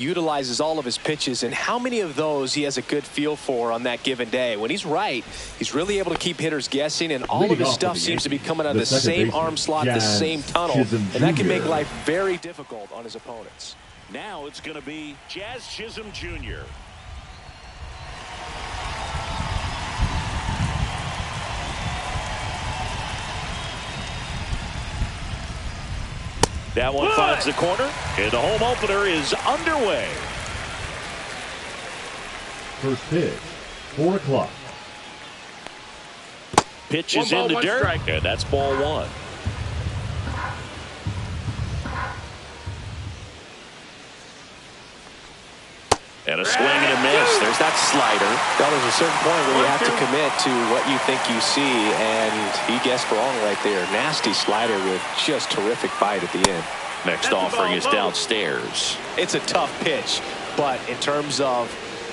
utilizes all of his pitches and how many of those he has a good feel for on that given day. When he's right, he's really able to keep hitters guessing, and all of his stuff seems to be coming out of the same arm slot, the same tunnel, and that can make life very difficult on his opponents. Now it's going to be Jazz Chisholm Jr. That one finds the corner, and the home opener is underway. First pitch, 4 o'clock. Pitch is in the dirt, and that's ball one. And a swing and a miss. There's that slider. Well, there's a certain point where you have to commit to what you think you see, and he guessed wrong right there. Nasty slider with just terrific bite at the end. Next offering is downstairs. It's a tough pitch, but in terms of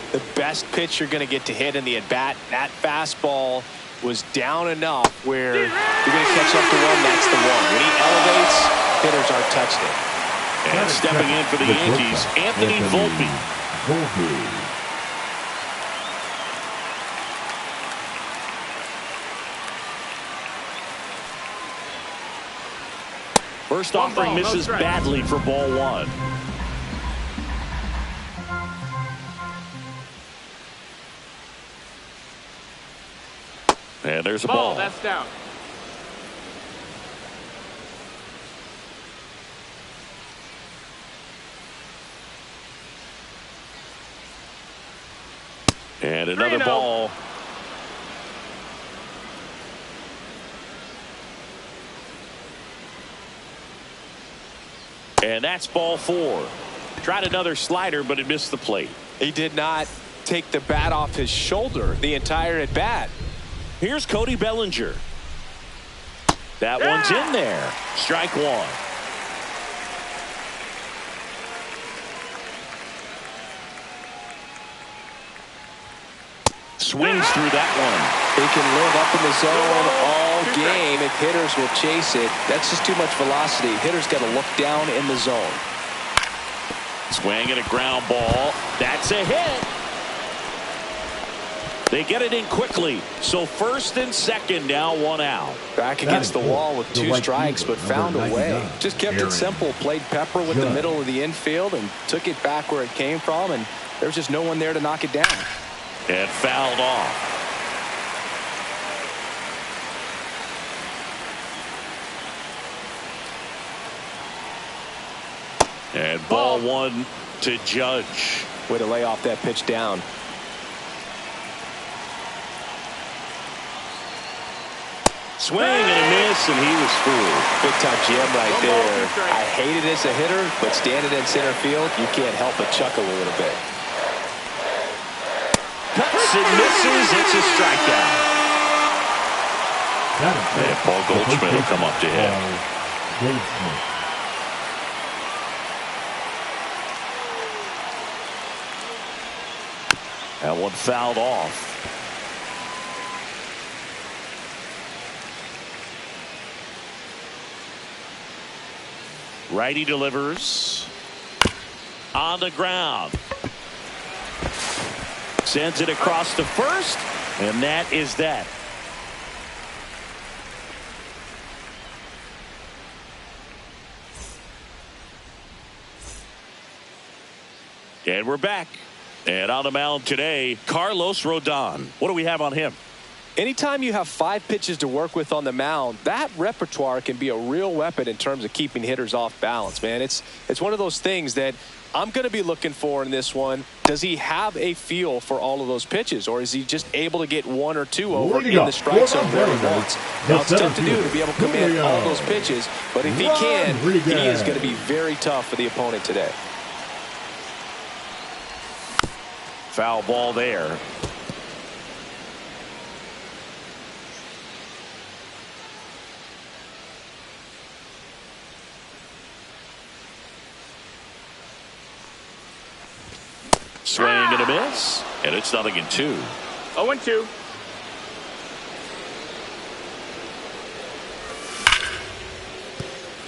the best pitch you're going to get to hit in the at-bat, that fastball was down enough where you're going to catch up to one. That's the one. When he elevates, hitters aren't touching it. And stepping in for the Yankees, Anthony Volpe. First offering misses badly for ball one. And there's a ball. That's down. And another ball. And that's ball four. Tried another slider, but it missed the plate. He did not take the bat off his shoulder the entire at bat. Here's Cody Bellinger. That one's in there. Strike one. Swings through that one. He can live up in the zone all game if hitters will chase it. That's just too much velocity. Hitters got to look down in the zone. Swing and a ground ball. That's a hit. They get it in quickly. So first and second, now one out. Back against the wall with 2 strikes, but found a way. Just kept it simple. Played pepper with the middle of the infield and took it back where it came from, and there was just no one there to knock it down. And fouled off. And ball one to Judge. Way to lay off that pitch down. Swing and a miss, and he was fooled. Big time Jim right there. I hate it as a hitter, but standing in center field, you can't help but chuckle a little bit. Cuts and misses. It's a strikeout. And Paul Goldschmidt will come up to hit. That one fouled off. Righty delivers. On the ground. Sends it across to first, and that is that. And we're back. And on the mound today, Carlos Rodon. What do we have on him? Anytime you have 5 pitches to work with on the mound, that repertoire can be a real weapon in terms of keeping hitters off balance, man. It's one of those things that I'm going to be looking for in this one. Does he have a feel for all of those pitches, or is he just able to get 1 or 2 over in the strike zone where he wants? Now, it's tough to do to be able to command all those pitches, but if he can, he is going to be very tough for the opponent today. Foul ball there. Swing and a miss, and it's 0-2. 0-2.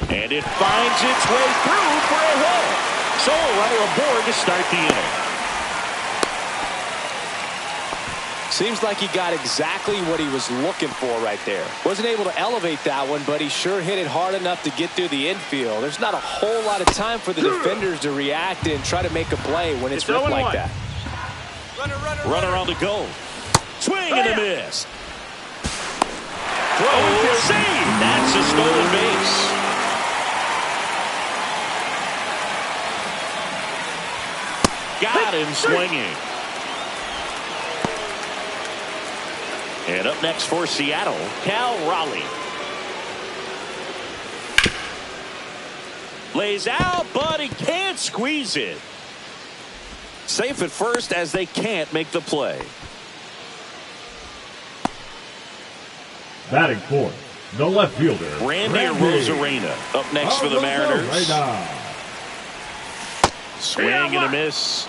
And it finds its way through for a hit. So a runner aboard to start the inning. Seems like he got exactly what he was looking for right there. Wasn't able to elevate that one, but he sure hit it hard enough to get through the infield. There's not a whole lot of time for the defenders to react and try to make a play when it's ripped like that. Runner on the go. Swing and a miss. Throw save. That's a stolen base. Got him swinging. And up next for Seattle, Cal Raleigh. Lays out, but he can't squeeze it. Safe at first as they can't make the play. Batting fourth, the left fielder, Randy Arozarena up next for the Mariners. Swing and a miss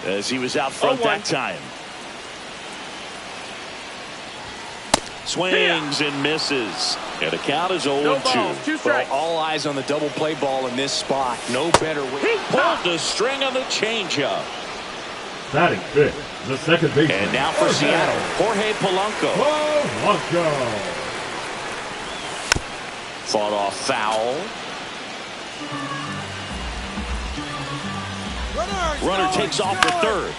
as he was out front that time. Swings and misses. And the count is 0-2. Well, all eyes on the double play ball in this spot. No better way. Pulled the string on the changeup. Batting fifth, the second baseman. And now for Seattle, Jorge Polanco. Fought off foul. Runner takes off for third.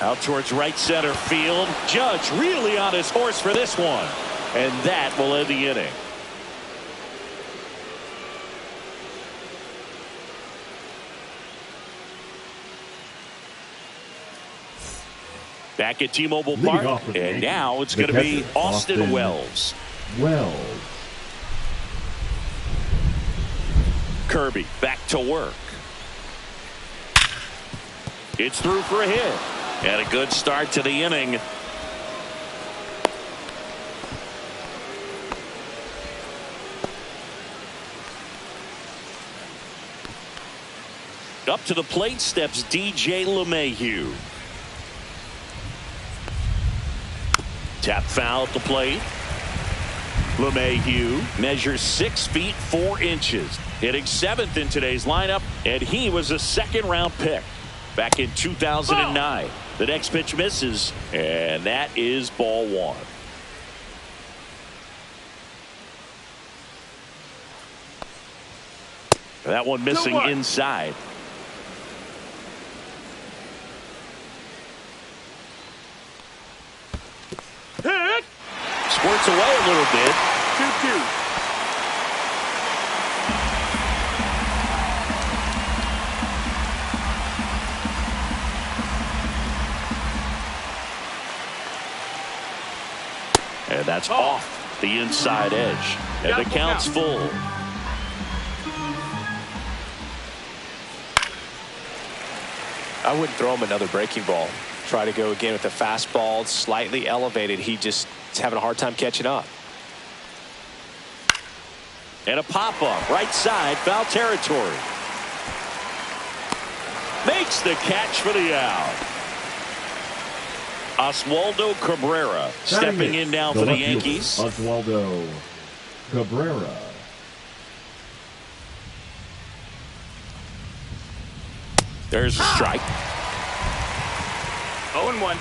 Out towards right center field. Judge really on his horse for this one. And that will end the inning. Back at T-Mobile Park. And now it's going to be Austin Wells. Kirby back to work. It's through for a hit. And a good start to the inning. Up to the plate steps DJ LeMahieu. Tap foul at the plate. LeMahieu measures 6 feet 4 inches. Hitting 7th in today's lineup, and he was a second-round pick back in 2009. The next pitch misses, and that is ball one. That one missing inside. Hit. Squirts away a little bit. 2-2. And that's off the inside edge. And the count's full. I wouldn't throw him another breaking ball. Try to go again with the fastball, slightly elevated. He just is having a hard time catching up. And a pop-up, right side, foul territory. Makes the catch for the out. Oswaldo Cabrera stepping in now for the Yankees. Oswaldo Cabrera. There's a strike. 0-1.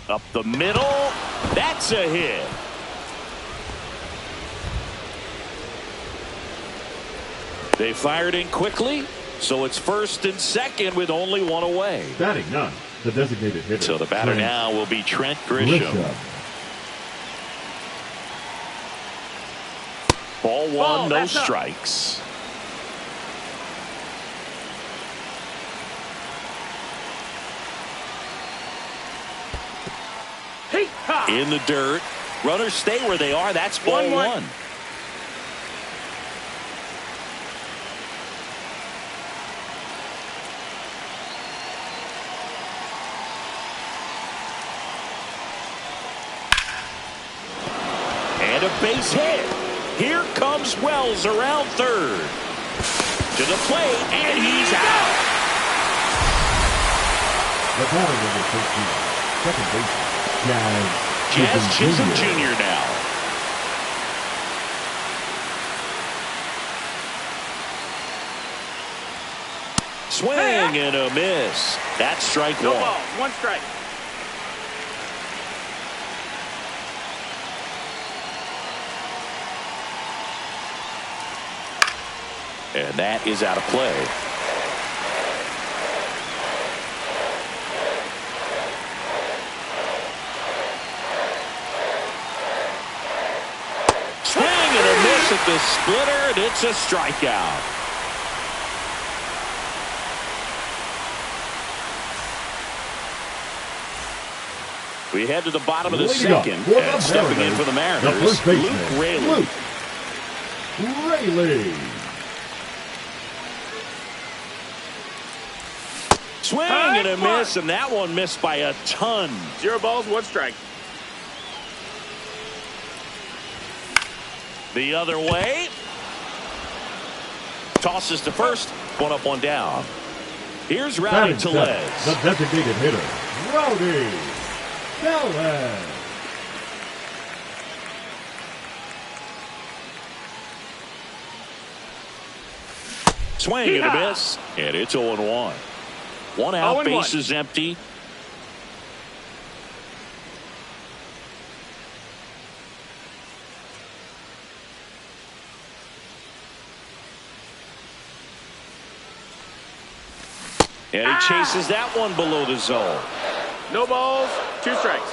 Up the middle. That's a hit. They fired in quickly, so it's first and second with only one away. Batting none, the designated hitter. So the batter now will be Trent Grisham. Ball one, no strikes. In the dirt. Runners stay where they are. That's ball one. And a base hit. Here comes Wells around third. To the plate, and he's out. The batter number 13, second baseman, Jazz Chisholm Jr. now. Swing and a miss. That's strike No one. ball. One strike. And that is out of play. Swing and a miss at the splitter, and it's a strikeout. We head to the bottom of the second, and stepping in for the Mariners, Luke Raley. Swing and a miss, and that one missed by a ton. 0 balls, 1 strike. The other way. Tosses to first. 1 up, 1 down. Here's Rowdy Tellez. The designated hitter, Rowdy Tellez. Swing and a miss, and it's 0-1. 1 out, base is empty. And he chases that one below the zone. No balls, 2 strikes.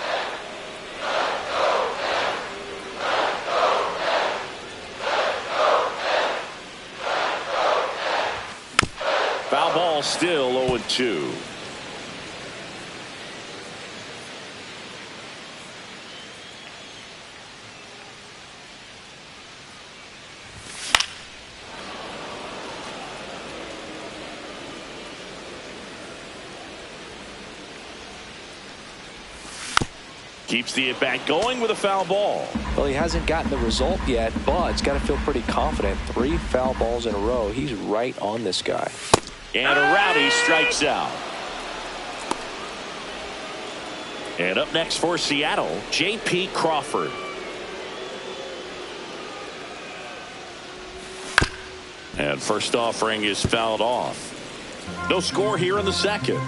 Foul ball, still 0-2. Keeps the at-bat going with a foul ball. Well, he hasn't gotten the result yet, but he's got to feel pretty confident. 3 foul balls in a row. He's right on this guy. And a Rowdy strikes out. And up next for Seattle, J.P. Crawford. And first offering is fouled off. No score here in the second.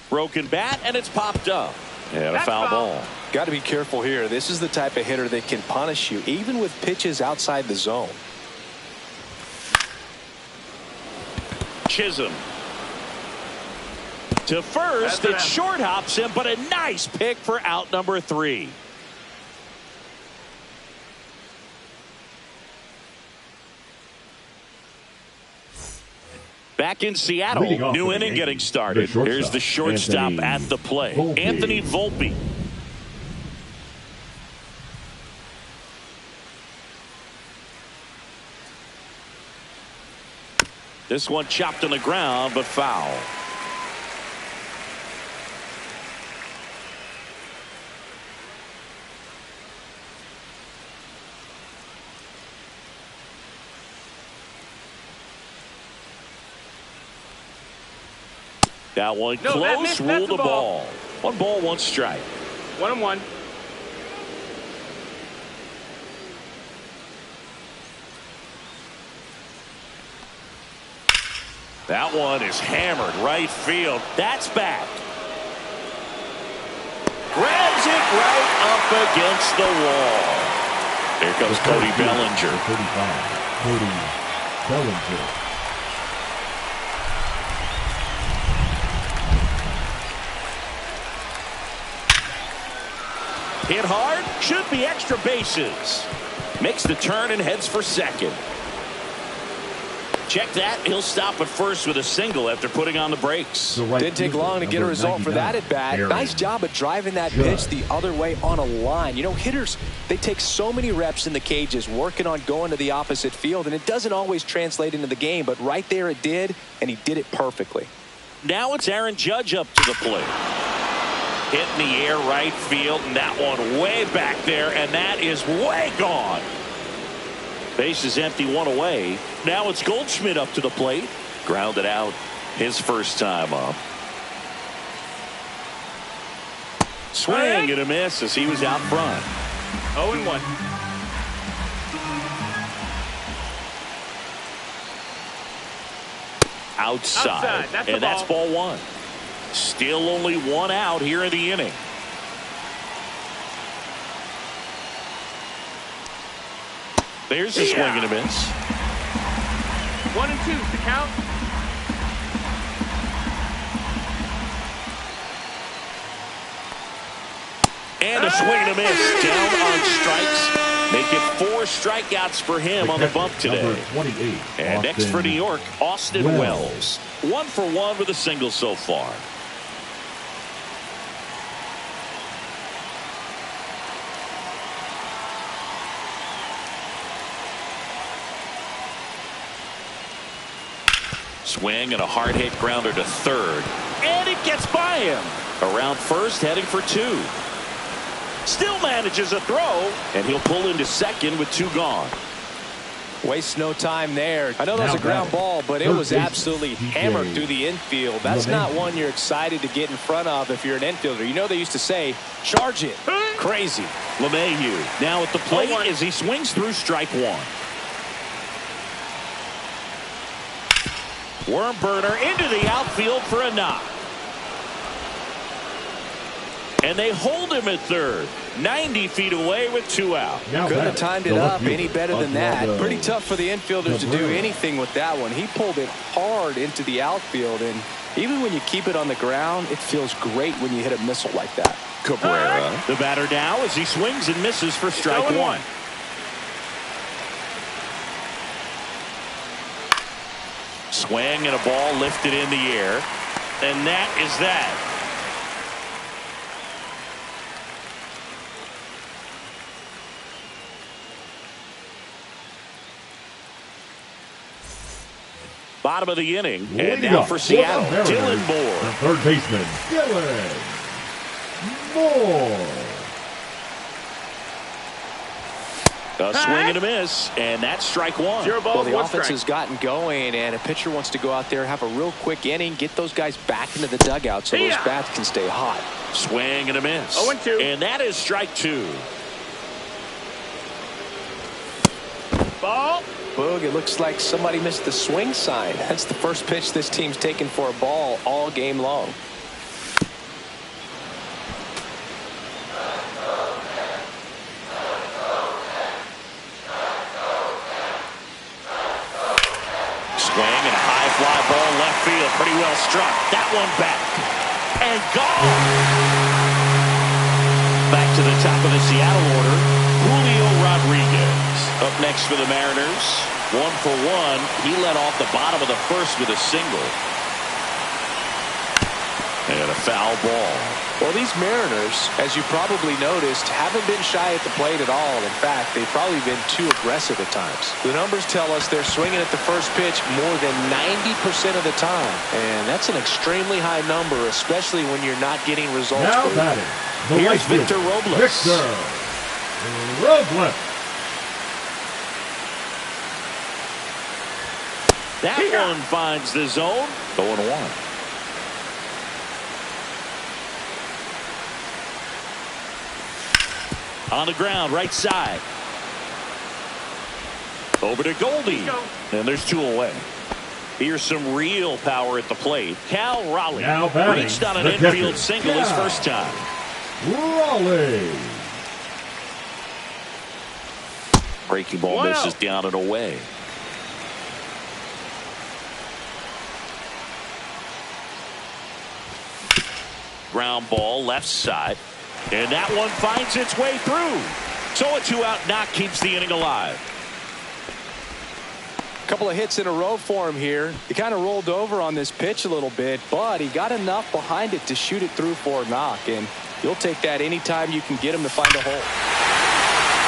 Broken bat, and it's popped up. And a foul ball. Got to be careful here. This is the type of hitter that can punish you, even with pitches outside the zone. Chisholm. To first, it short hops him, but a nice pick for out number 3. Back in Seattle, new inning getting started. Here's the shortstop at the plate, Anthony Volpe. This one chopped on the ground, but foul. That one close, ruled the ball. 1 ball, 1 strike. 1-1. That one is hammered right field. That's back. Grabs it right up against the wall. Here comes Cody Bellinger. 35, Cody Bellinger. Hit hard, should be extra bases. Makes the turn and heads for second. Check that. He'll stop at first with a single after putting on the brakes. Didn't take long to get a result for that at bat. Nice job of driving that pitch the other way on a line. You know, hitters, they take so many reps in the cages working on going to the opposite field, and it doesn't always translate into the game, but right there it did, and he did it perfectly. Now it's Aaron Judge up to the plate. Hit in the air right field, and that one way back there, and that is way gone. Base is empty, 1 away. Now it's Goldschmidt up to the plate. Grounded out his first time up. Swing and a miss as he was out front. 0-1. outside. And that's ball one. Still only one out here in the inning. There's a swing and a miss. 1 and 2 to count. And a swing and a miss. Down on strikes. Make it 4 strikeouts for him on the bump today. And next for New York, Austin Wells. 1 for 1 with a single so far. Swing and a hard hit grounder to third. And it gets by him. Around first, heading for 2. Still manages a throw, and he'll pull into second with 2 gone. Wastes no time there. I know that was a ground ball, but it was absolutely hammered through the infield. That's not one you're excited to get in front of if you're an infielder. You know they used to say, charge it. Crazy. LeMahieu now at the plate as he swings through strike 1. Worm burner into the outfield for a knock. And they hold him at third. 90 feet away with 2 out. Couldn't have timed it up any better than that. Pretty tough for the infielders to do anything with that one. He pulled it hard into the outfield, and even when you keep it on the ground, it feels great when you hit a missile like that. Cabrera, the batter now as he swings and misses for strike 1. Swing and a ball lifted in the air. And that is that. Bottom of the inning. And now for Seattle, Dylan Moore. The third baseman, Dylan Moore. A swing and a miss, and that's strike 1. 0 balls, well, the 1 offense strike. has gotten going, and a pitcher wants to go out there, have a real quick inning, get those guys back into the dugout so those bats can stay hot. Swing and a miss. 0 and 2. And that is strike 2. Ball. Boog, it looks like somebody missed the swing sign. That's the first pitch this team's taken for a ball all game long. Swing and a high fly ball left field. Pretty well struck. That one back. And gone. Back to the top of the Seattle order. Julio Rodriguez. Up next for the Mariners. 1 for 1. He led off the bottom of the first with a single. And a foul ball. Well, these Mariners, as you probably noticed, haven't been shy at the plate at all. In fact, they've probably been too aggressive at times. The numbers tell us they're swinging at the first pitch more than 90% of the time. And that's an extremely high number, especially when you're not getting results. Now batting, the Here's right field, Victor Robles. Victor Robles. That one finds the zone. 0-1. On the ground, right side. Over to Goldie. And there's 2 away. Here's some real power at the plate. Cal Raleigh reached on an infield single his first time. Raleigh. Breaking ball misses down and away. Ground ball left side. And that one finds its way through. So a 2-out knock keeps the inning alive. A couple of hits in a row for him here. He kind of rolled over on this pitch a little bit, but he got enough behind it to shoot it through for a knock. And you'll take that anytime you can get him to find a hole.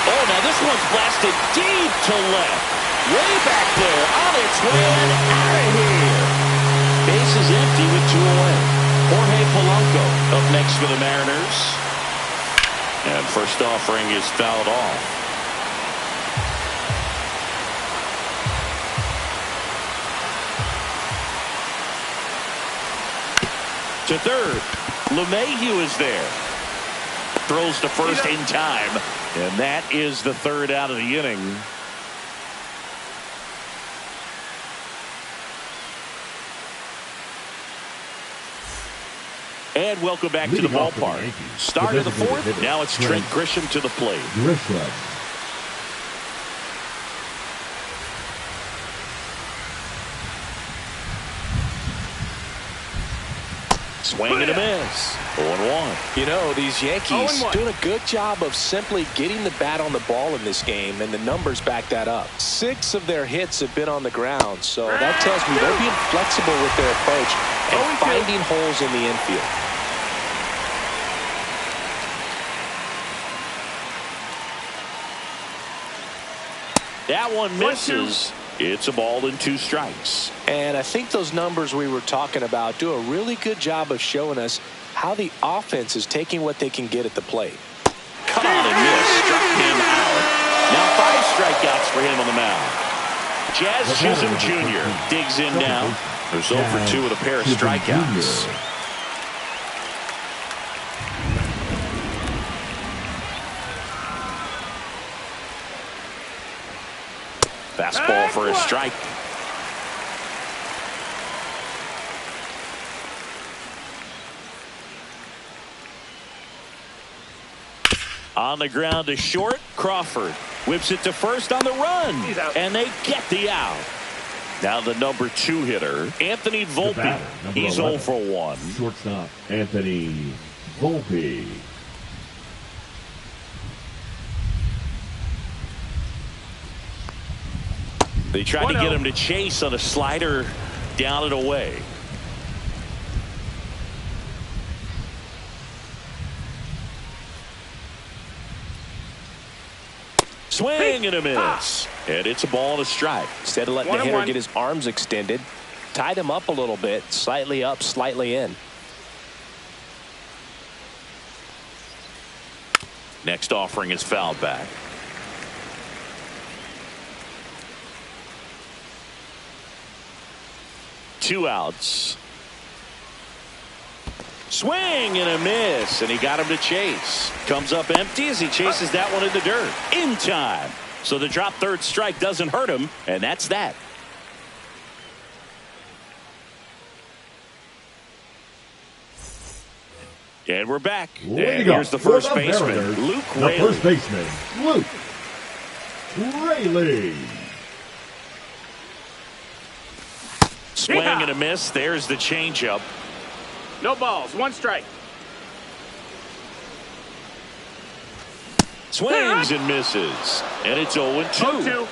Oh, now this one's blasted deep to left. Way back there on its way and out of here. Base is empty with 2 away. Jorge Polanco up next for the Mariners. And first offering is fouled off. To third. LeMahieu is there. Throws to first in time. And that is the 3rd out of the inning. And welcome back to the Leading off for the ballpark. Yankees, Start the of the designated fourth. hitter, Now it's Trent Grisham to the plate. Grisham. Swing and a miss. 0-1. You know, these Yankees 0-1. doing a good job of simply getting the bat on the ball in this game, and the numbers back that up. 6 of their hits have been on the ground, so that tells me they're being flexible with their approach and finding holes in the infield. That one misses. It's a ball and 2 strikes. And I think those numbers we were talking about do a really good job of showing us how the offense is taking what they can get at the plate. Caught and missed. Struck him out. Now 5 strikeouts for him on the mound. Jazz Chisholm Jr. digs in now. There's 0 for 2 with a pair of strikeouts. Fastball for a strike. On the ground to short. Crawford whips it to first on the run. And they get the out. Now the number 2 hitter, Anthony Volpe. He's 0 for 1. Shortstop, Anthony Volpe. They tried to get him to chase on a slider down and away. Swing and a miss. And it's a ball and a strike. Instead of letting the hitter get his arms extended, tied him up a little bit, slightly up, slightly in. Next offering is fouled back. Two outs. Swing and a miss, and he got him to chase. Comes up empty as he chases that one in the dirt. In time. So the drop third strike doesn't hurt him, and that's that. And we're back. And here's the first baseman, Luke Raley. The first baseman, Luke Raley. Swing and a miss. There's the changeup. No balls. 1 strike. Swings and misses. And it's 0-2. 0-2.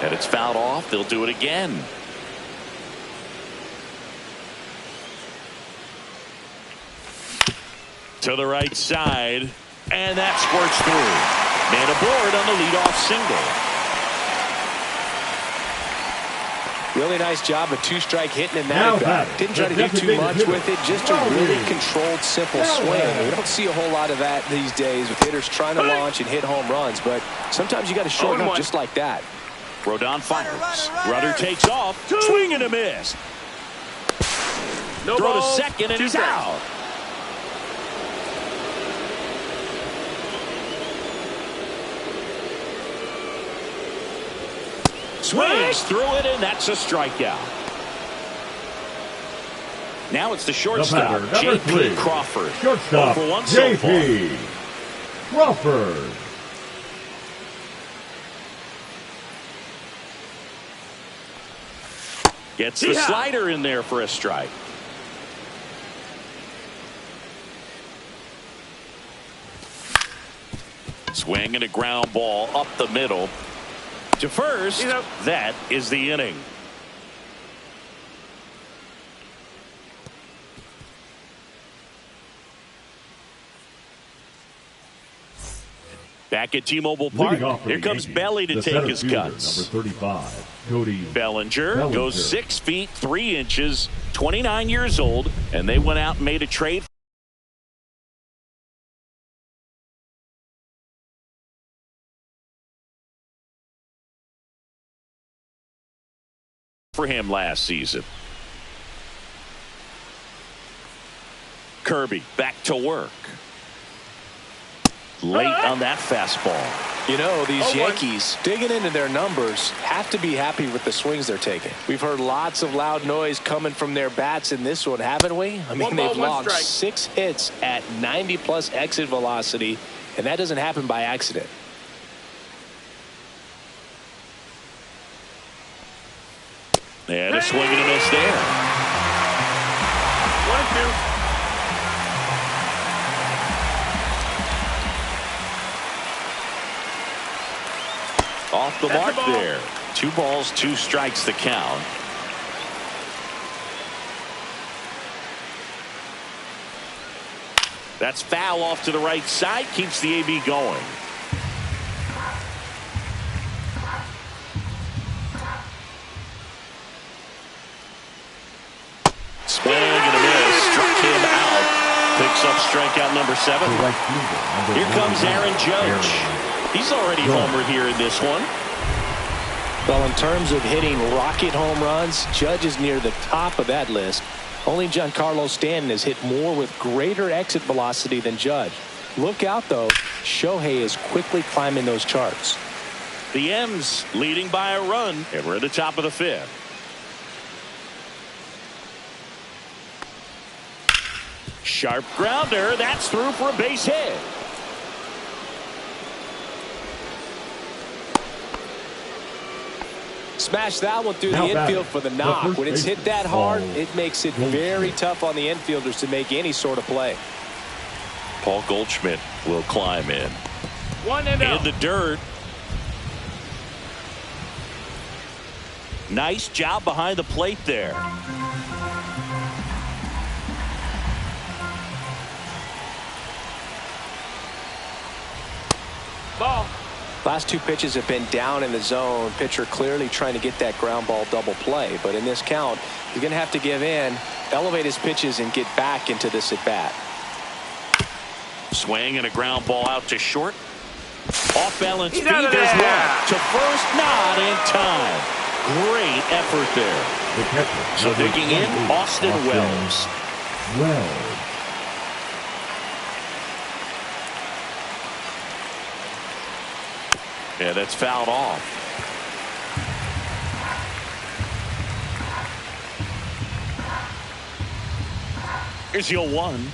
And it's fouled off. They'll do it again. To the right side. And that squirts through. Man aboard on the leadoff single. Really nice job of 2-strike hitting in that at bat. Didn't try to do too much with it. Just a really controlled, simple swing. We don't see a whole lot of that these days with hitters trying to launch and hit home runs. But sometimes you got to shorten up just like that. Rodon fires. Rudder takes off. Swing and a miss. No Throw balls, to second and he's out. Swings through it, and that's a strikeout. Now it's the shortstop, J.P. Crawford. Shortstop, 0 for 1 so far. J.P. Crawford. Gets the slider in there for a strike. Swing and a ground ball up the middle. To first, that is the inning. Back at T-Mobile Park, here comes Belly to take his cuts. Number 35, Cody Bellinger goes 6 feet 3 inches, 29 years old, and they went out and made a trade for him last season. Kirby back to work. Late on that fastball. You know, these 0-1. Yankees, digging into their numbers, have to be happy with the swings they're taking. We've heard lots of loud noise coming from their bats in this one, haven't we? I mean, they've logged 6 hits at 90-plus exit velocity, and that doesn't happen by accident. And a swing and a miss there. 1-2. Off the mark there. 2 balls, 2 strikes the count. That's foul off to the right side. Keeps the AB going. Swing and a miss. Struck him out. Picks up strikeout number 7. Here comes Aaron Judge. He's already homered here in this one. Well, in terms of hitting rocket home runs, Judge is near the top of that list. Only Giancarlo Stanton has hit more with greater exit velocity than Judge. Look out, though. Shohei is quickly climbing those charts. The M's leading by a run, and we're at the top of the 5th. Sharp grounder. That's through for a base hit. Smash that one through the infield for the knock. When it's hit that hard, it makes it very tough on the infielders to make any sort of play. Paul Goldschmidt will climb in. 1-0. In the dirt. Nice job behind the plate there. Ball. Last 2 pitches have been down in the zone. Pitcher clearly trying to get that ground ball double play. But in this count, he's going to have to give in, elevate his pitches, and get back into this at bat. Swing and a ground ball out to short. Off balance feed. out of There's there. one. To first, not in time. Great effort there. So digging in, Austin Wells. Yeah, that's fouled off. Here's the 0-1.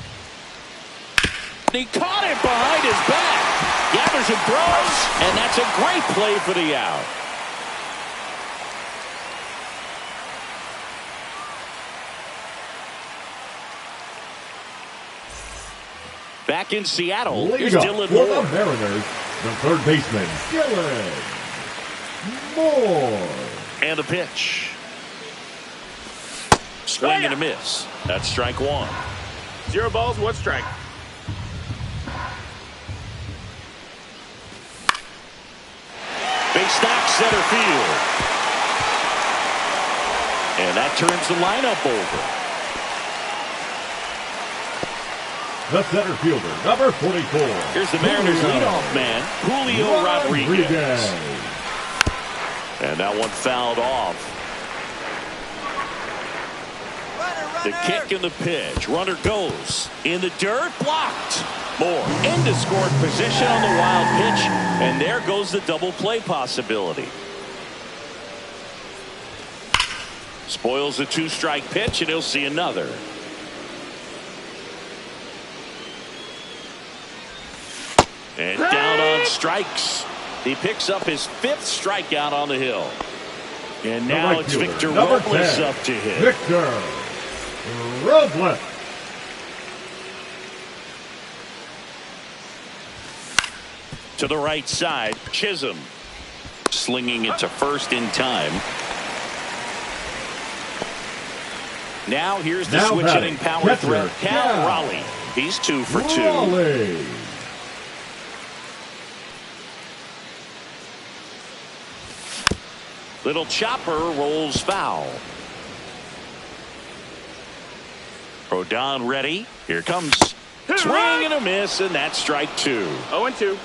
He caught it behind his back. Gathers and throws, and that's a great play for the out. Back in Seattle, here's Dylan Moore. Moore. The Mariners, the third baseman, Dylan Moore. And a pitch. Swing and a miss. That's strike 1. 0 balls, 1 strike. Base knock center field. And that turns the lineup over. The center fielder, number 44. Here's the Mariners leadoff man, Julio Rodriguez. And that one fouled off. The kick and the pitch. Runner goes in the dirt, blocked. Moore into scoring position on the wild pitch, and there goes the double play possibility. Spoils the 2-strike pitch, and he'll see another. And down on strikes. He picks up his 5th strikeout on the hill. And now right it's fielder, Victor number Robles 10, up to hit. Victor Robles. To the right side, Chisholm slinging it to first in time. Now here's the switch hitting power threat, Cal Raleigh. He's 2 for 2. Raleigh. Little chopper rolls foul. Rodon ready. Here comes swing and a miss, and that's strike 2. 0-2.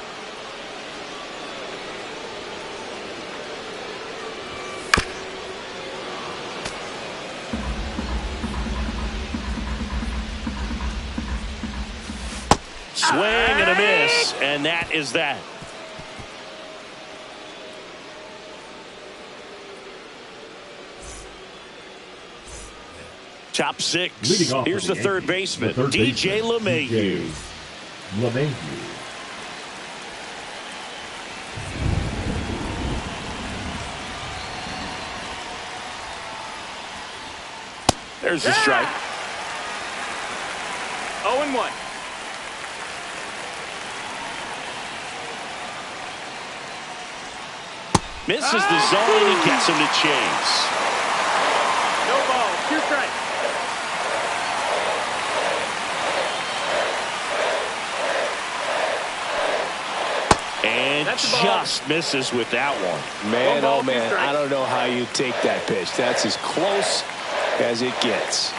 Swing and a miss, and that is that. Top six. Here's the third baseman, DJ LeMahieu. There's the strike. 0-1. Misses the zone and gets him to chase. No ball. 2 strikes. And just misses with that one. Man, oh man, I don't know how you take that pitch. That's as close as it gets.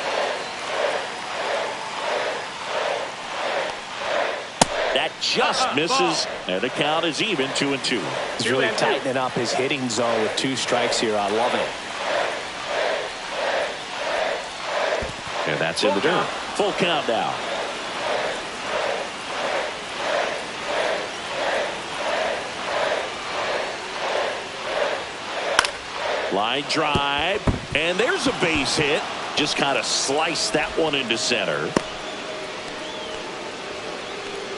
That just misses, and the count is even 2-2. He's really tightening up his hitting zone with 2 strikes here. I love it. And that's in the dirt. Full count now. Line drive, and there's a base hit. Just kind of sliced that one into center.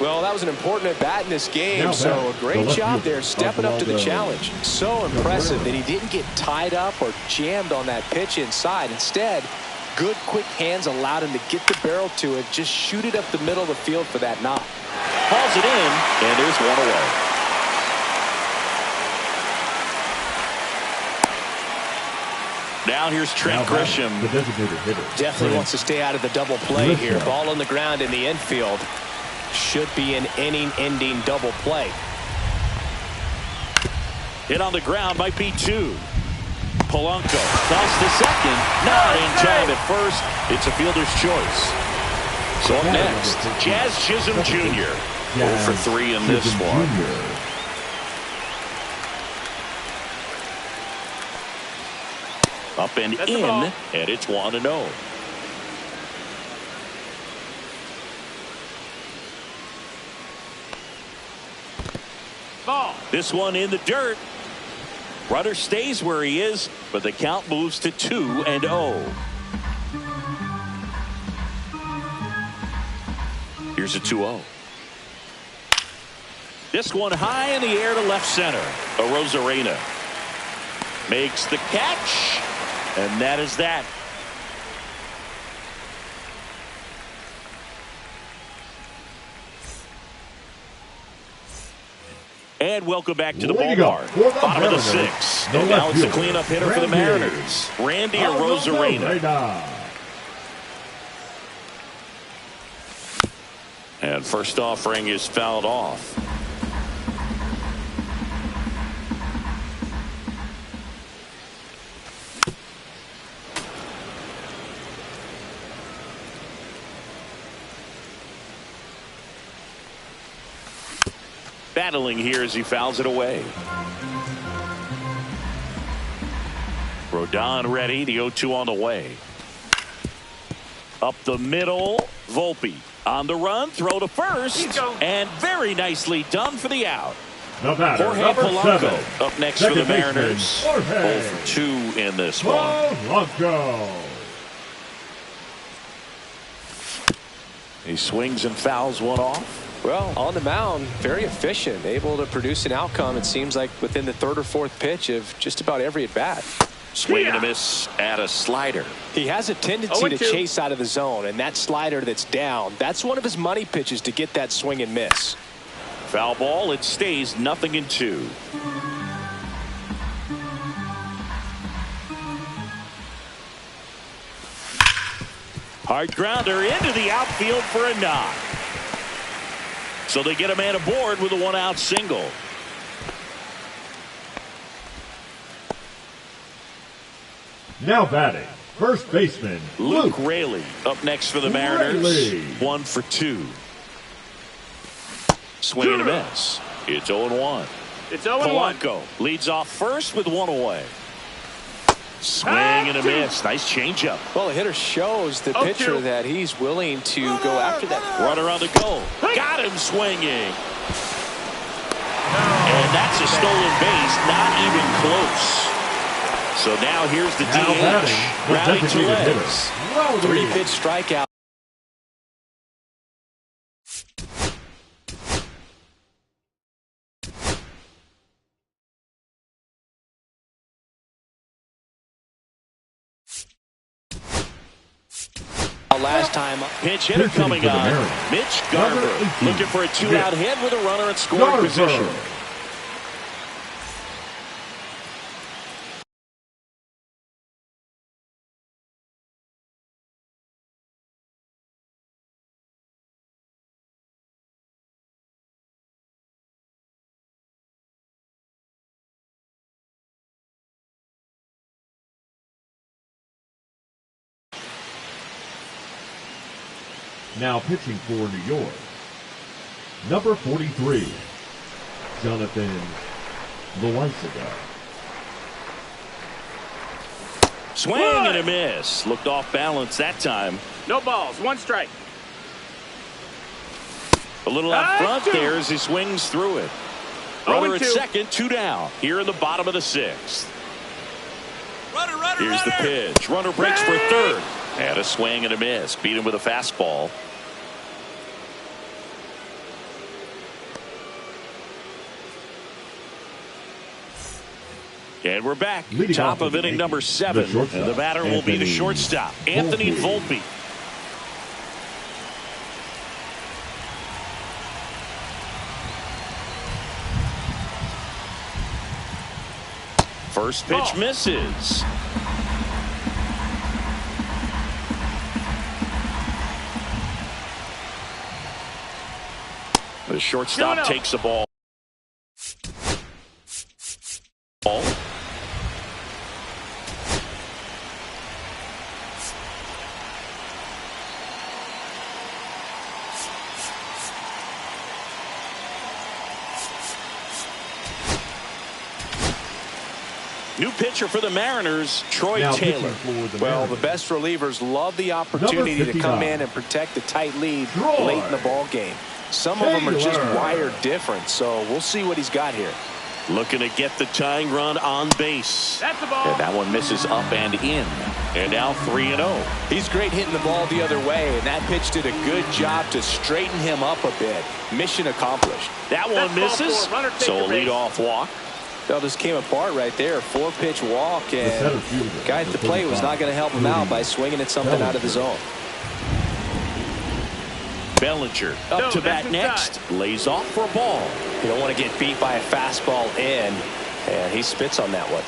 Well, that was an important at bat in this game, so a great job there stepping up to the challenge. So impressive that he didn't get tied up or jammed on that pitch inside. Instead, good quick hands allowed him to get the barrel to it, just shoot it up the middle of the field for that knock. Hauls it in, and there's one away. Now here's Trent Grisham. The designated hitter. Definitely wants to stay out of the double play here. Ball on the ground in the infield. Should be an inning-ending double play. Hit on the ground might be 2. Polanco toss to second. Not in time at first. It's a fielder's choice. So up next, Jazz Chisholm Jr. 0 for 3 in this one. Up and in, and it's 1-0. Ball. This one in the dirt. Runner stays where he is, but the count moves to 2-0. Here's a 2-0. This one high in the air to left center. Arozarena makes the catch, and that is that. And welcome back to the ballpark. Bottom of the 6th. And now it's the cleanup hitter for the Mariners, Randy Arozarena. And first offering is fouled off. Battling here as he fouls it away. Rodon ready. The 0-2 on the way. Up the middle. Volpe on the run. Throw to first. And very nicely done for the out. Jorge Polanco up next for the Mariners. 0 for 2 in this one. He swings and fouls one off. Well, on the mound, very efficient, able to produce an outcome, it seems like, within the 3rd or 4th pitch of just about every at-bat. Swing and a miss at a slider. He has a tendency to chase out of the zone, and that slider that's down, that's one of his money pitches to get that swing and miss. Foul ball, it stays 0-2. Hard grounder into the outfield for a knock. So they get a man aboard with a 1-out single. Now batting, first baseman Luke Raley up next for the Mariners. 1 for 2. Swing and a miss. It's 0-1. It's 0-1. Polanco leads off first with 1 away. Swing and a miss. Nice changeup. Well, the hitter shows the pitcher that he's willing to go after that. Runner on the goal. Got him swinging. And that's a stolen base. Not even close. So now here's the Now DH. batting, the Rowdy designated hitter, Tellez. Rowdy. 3-pitch strikeout. Last time. Pinch hitter coming for the on. Mariners. Mitch Garver Number 18, looking for a two-out Mitch hit with a runner at scoring Garver. position. Now pitching for New York, number 43, Jonathan Loaizaga. Swing and a miss. Looked off balance that time. No balls. 1 strike. A little out front 2. there as he swings through it. Runner at 0-2. second, 2 down. Here in the bottom of the 6th. Runner, Here's the pitch. Runner breaks for third. And a swing and a miss. Beat him with a fastball. And we're back. Leading Top off of with inning the number Yankees, 7. the shortstop, And the batter will be the Anthony shortstop, Anthony Volpe. First pitch misses. The shortstop takes the ball. New pitcher for the Mariners, Troy Now Taylor. pitching for the Well, the Mariners, best relievers love the opportunity to come 59, in and protect a tight lead Troy late in the ball game. Some of them are just Taylor. wired different, so we'll see what he's got here. Looking to get the tying run on base. That's the ball. And that one misses up and in. And now 3-0. He's great hitting the ball the other way, and that pitch did a good job to straighten him up a bit. Mission accomplished. That one That's ball misses. 4. Runner take So a the base. leadoff walk. That just came apart right there. 4-pitch walk, the center and fielder, guy at the plate was not going to help him out by swinging at something out of the zone. Bellinger up No, to that's bat next. inside. Lays off for a ball. You don't want to get beat by a fastball in, and he spits on that one.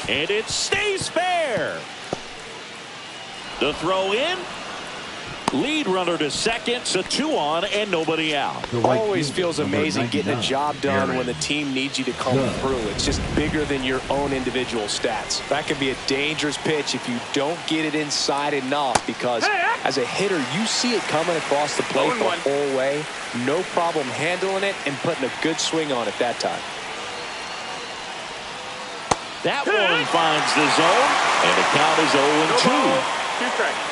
And it stays fair. The throw in. Lead runner to second. So 2 on and nobody out. The right Always fielder, feels number amazing getting a 99, job done Aaron when the team needs you to come Judge. through. It's just bigger than your own individual stats. That can be a dangerous pitch if you don't get it inside enough, because as a hitter, you see it coming across the plate the 0-1. whole way. No problem handling it and putting a good swing on it that time. That one finds the zone. And the count is No 0-2. balls. 2 strikes.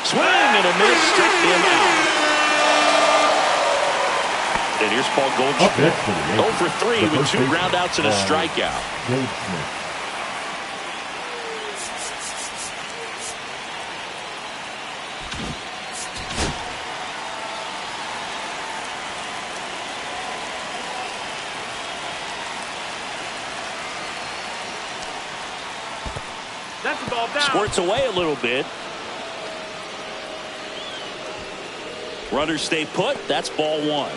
Swing and a miss. Struck him out. And here's Paul Up Goldschmidt. next for the Yankees, 0 for 3 the with first 2 baseman, groundouts and a strikeout. Goldschmidt. That's the ball down. Squirts away a little bit. Runners stay put. That's ball 1.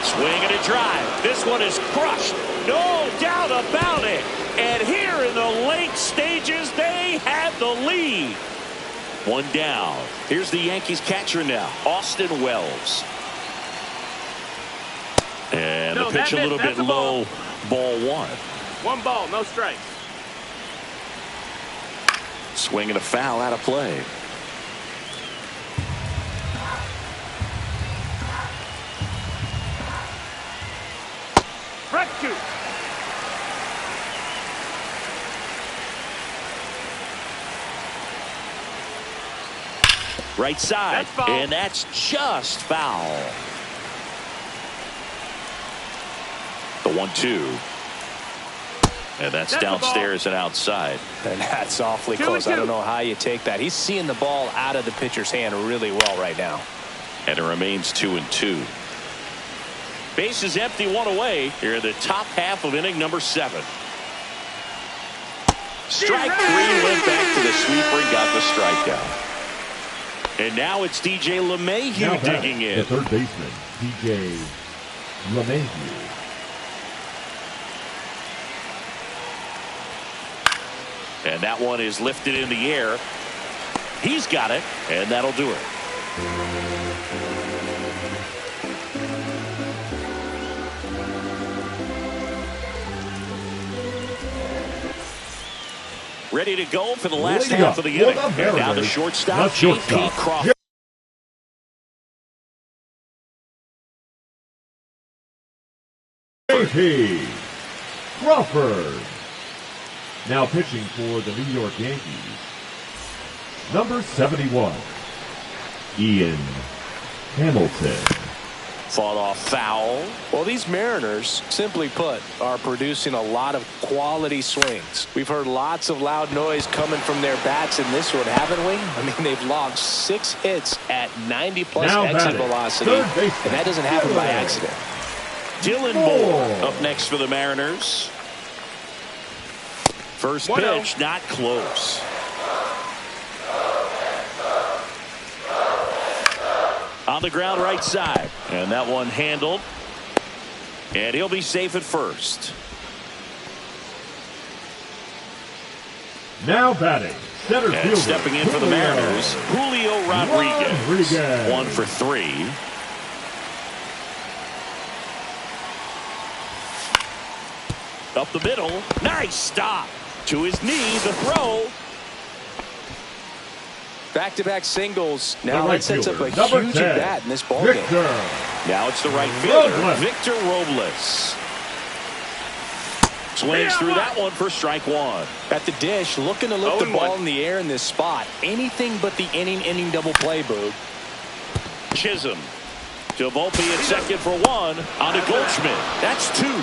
Swing and a drive. This one is crushed. No doubt about it. And here in the late stages, they had the lead. 1 down. Here's the Yankees catcher now, Austin Wells. And No, the pitch that a little missed. bit That's a ball. low. Ball 1. 1 ball, no strikes. Swing and a foul out of play. Rescue. Right side. That's foul. And that's just foul. The 1-2. And that's downstairs and outside. And that's awfully 2-2. close. I don't know how you take that. He's seeing the ball out of the pitcher's hand really well right now. And it remains 2-2. Base is empty, one away here in the top half of inning number 7. Strike 3, went back to the sweeper and got the strikeout. And now it's DJ LeMahieu digging in. The third baseman, DJ LeMahieu. And that one is lifted in the air. He's got it, and that'll do it. Ready to go for the last half of the inning. And now the shortstop, J.P. Crawford. J.P. Crawford. Now pitching for the New York Yankees, number 71, Ian Hamilton. Fought off foul. Well, these Mariners, simply put, are producing a lot of quality swings. We've heard lots of loud noise coming from their bats in this one, haven't we? I mean, they've logged 6 hits at 90-plus exit velocity, and that doesn't happen by accident. Dylan Moore up next for the Mariners. First pitch, not close. On the ground right side. And that one handled. And he'll be safe at first. Now batting, center fielder. And stepping in for the Mariners, Julio Rodriguez. 1 for 3. Up the middle. Nice stop. To his knee, the throw. Back-to-back singles. Now right that sets up a fielder, huge 10, at-bat in this ballgame. Now it's the right fielder, Victor Robles. Swings through that one for strike 1. At the dish, looking to lift the ball in the air in this spot. Anything but the inning double play, Boog. Chisholm to Volpe at second for 1. On to Goldschmidt. That's 2.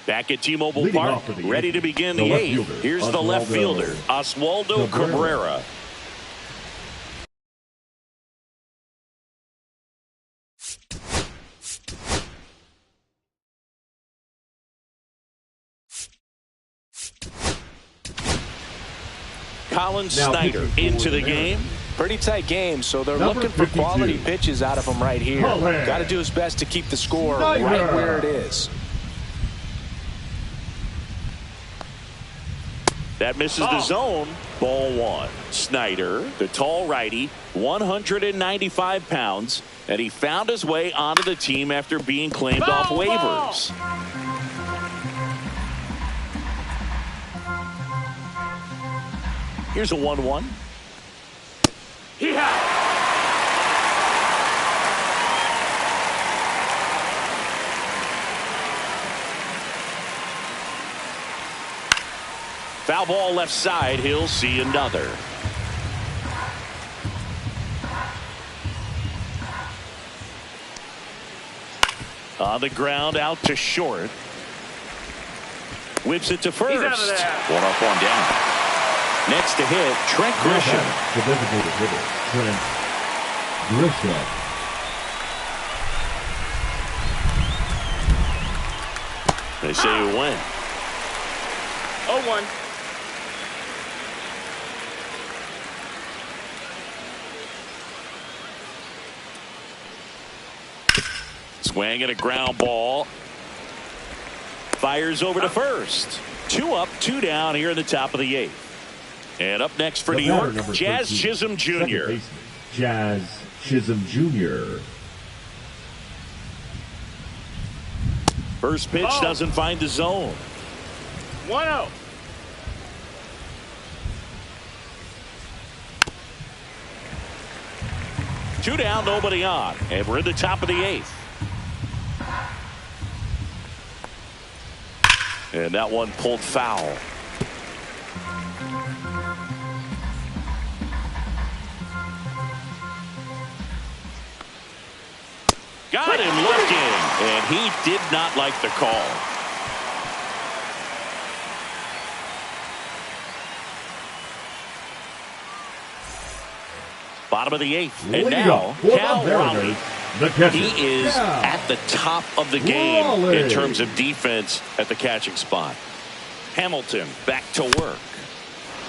Back at T-Mobile Park, ready to begin the 8th. Here's the left fielder, Oswaldo Cabrera. Colin Snyder into the game. Pretty tight game, so they're looking for quality pitches out of him right here. Got to do his best to keep the score right where it is. That misses the zone. Ball 1. Snyder, the tall righty, 195 pounds, and he found his way onto the team after being claimed off waivers. Here's a 1-1. Foul ball left side. He'll see another. On the ground, out to short. Whips it to first. He's out of there. 1 up, 1 down. Next to hit, Trent Grisham. The designated hitter, Trent Grisham. They say you win. 0-1. Swing and a ground ball. Fires over to first. 2 up, 2 down here in the top of the 8th. And up next for New York, Jazz Chisholm Jr. Jazz Chisholm Jr. First pitch doesn't find the zone. 1-0. Two down, nobody on. And we're in the top of the 8th. And that one pulled foul. Got him looking, and he did not like the call. Bottom of the 8th. And now, Cal Raleigh. He is at the top of the game in terms of defense at the catching spot. Hamilton back to work.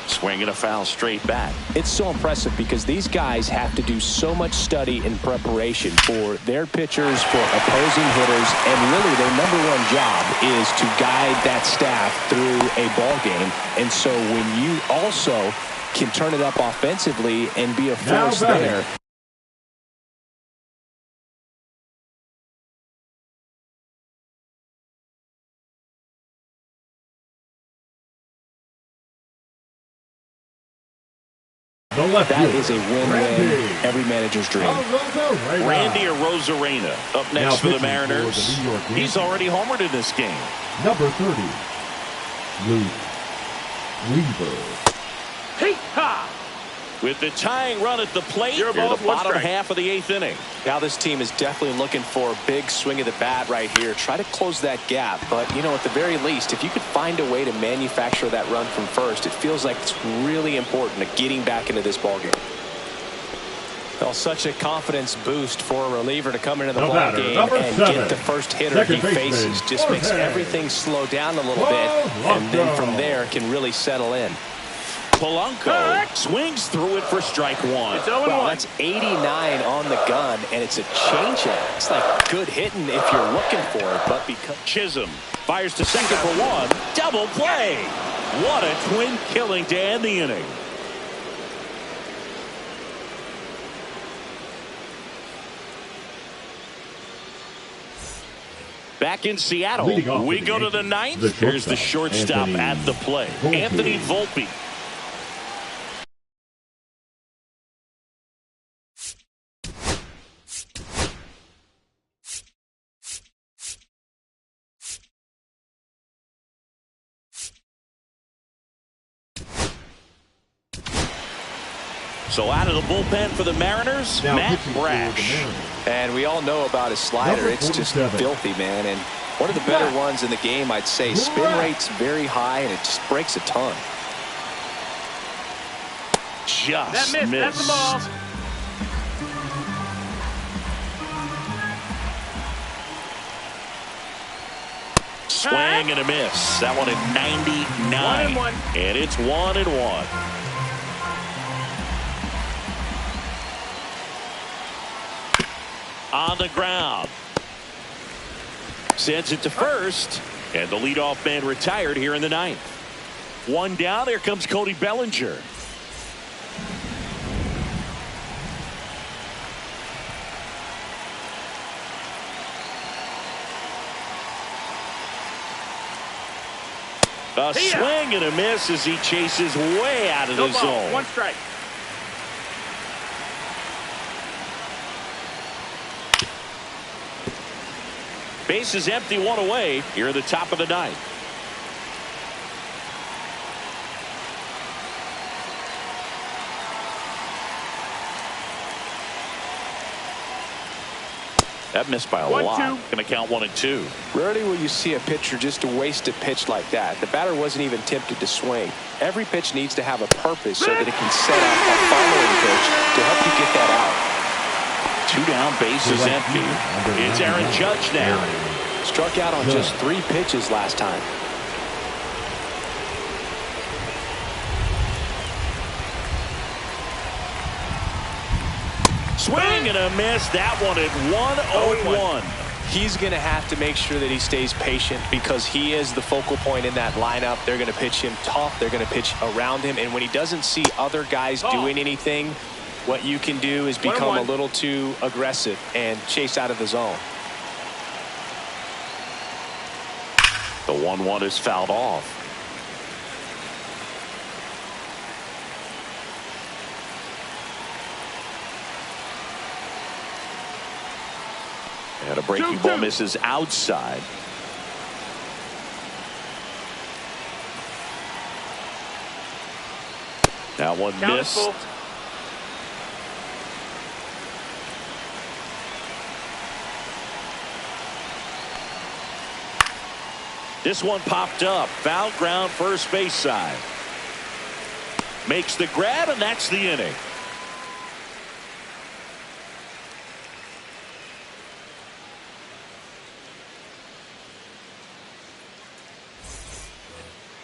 Swinging a foul straight back. It's so impressive because these guys have to do so much study and preparation for their pitchers, for opposing hitters, and really their #1 job is to guide that staff through a ball game. And so when you also can turn it up offensively and be a force there. That is a win-win, every manager's dream. Randy Arozarena up next for the Mariners. He's already homered in this game. Number 30, Luke Weaver. Hey-ha! With the tying run at the plate, You're in the both one bottom strike. half of the 8th inning. Now this team is definitely looking for a big swing of the bat right here. Try to close that gap. But, you know, at the very least, if you could find a way to manufacture that run from first, it feels like it's really important to getting back into this ballgame. Well, such a confidence boost for a reliever to come into the ballgame and get the first hitter he faces. Just makes everything slow down a little bit, and then from there can really settle in. Polanco swings through it for strike 1. It's 0-1. Wow, that's 89 on the gun, and it's a changeup. It's like good hitting if you're looking for it, but because Chisholm fires to second for 1. Double play. What a twin killing to end the inning. Back in Seattle, we go to the 9th. Here's the shortstop at the plate, Anthony Volpe. So out of the bullpen for the Mariners, Matt Brash. And we all know about his slider. It's just filthy, man. And one of the better ones in the game, I'd say. Spin rate's very high, and it just breaks a ton. Just That missed. missed. That's the ball. Swing and a miss. That one at 99. 1-1. And it's 1-1. On the ground. Sends it to first. And the leadoff man retired here in the 9th. One down. Here comes Cody Bellinger. A swing and a miss as he chases way out of the zone. 1 strike. Base is empty, 1 away. Here at the top of the 9th. That missed by a lot. Going to count 1 and 2. Rarely will you see a pitcher just waste a pitch like that. The batter wasn't even tempted to swing. Every pitch needs to have a purpose so that it can set up a following pitch to help you get that out. 2 down, base is empty. It's Aaron Judge now. Struck out on just 3 pitches last time. Swing and a miss. That one at 1-0-1. He's going to have to make sure that he stays patient because he is the focal point in that lineup. They're going to pitch him tough. They're going to pitch around him. And when he doesn't see other guys doing anything, what you can do is become a little too aggressive and chase out of the zone. The 1-1 is fouled off. And a breaking ball misses outside. That one missed. This one popped up. Foul ground, first base side. Makes the grab, and that's the inning.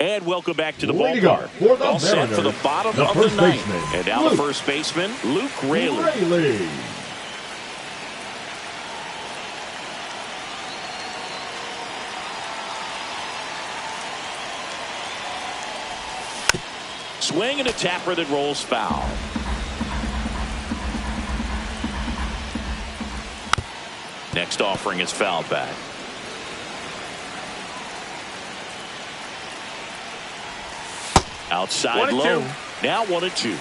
And welcome back to the ballpark. All set for the bottom of the ninth. And now the first baseman, Luke Raley. Swing and a tapper that rolls foul. Next offering is fouled back. Outside low. Now 1-2.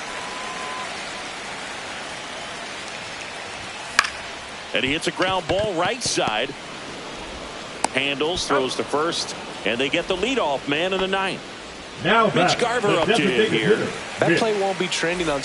And he hits a ground ball right side. Handles, throws to first, and they get the leadoff man in the ninth. Now Mitch Garver up to hit here. That play won't be trending on.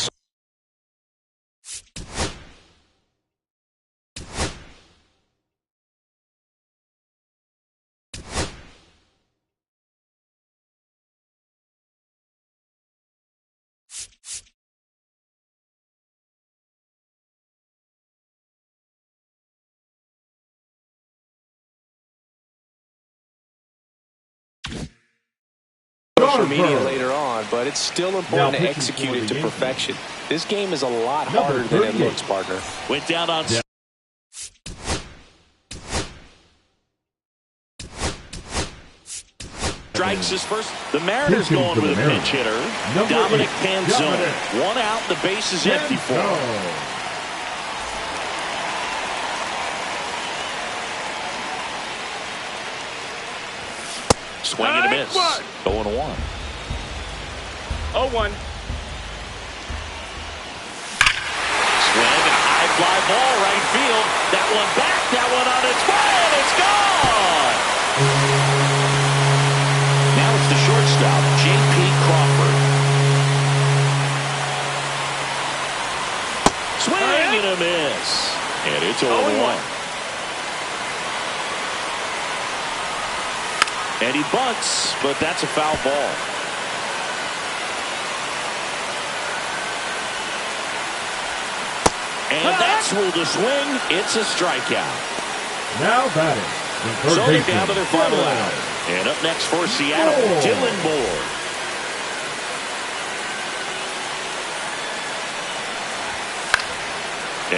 Social media later on, but it's still important to execute it to perfection. This game is a lot harder than it looks, partner. Went down on. Strikes his first. The Mariners going with a pinch hitter. Dominic Panzone. One out, the base is empty for him. Swing and a miss. 0-1. 0-1. Swing and a high fly ball right field. That one back. That one on its way, and it's gone. Now it's the shortstop, J.P. Crawford. Swing and a miss. And it's 0-1. And he bunts, but that's a foul ball. And that's ruled a swing. It's a strikeout. Now batting. So they're down to their final out. And up next for Seattle, Dylan Moore.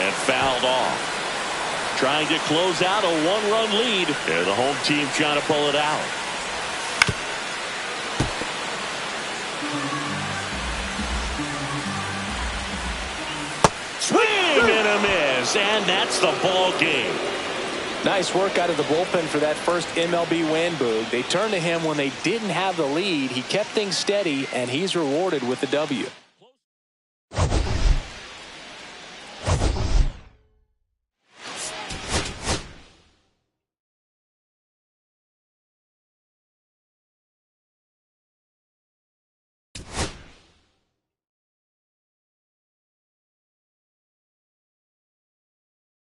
And fouled off. Trying to close out a one-run lead. And the home team trying to pull it out. Swing and a miss, and that's the ball game. Nice work out of the bullpen for that first MLB win, Boog. They turned to him when they didn't have the lead. He kept things steady, and he's rewarded with the W.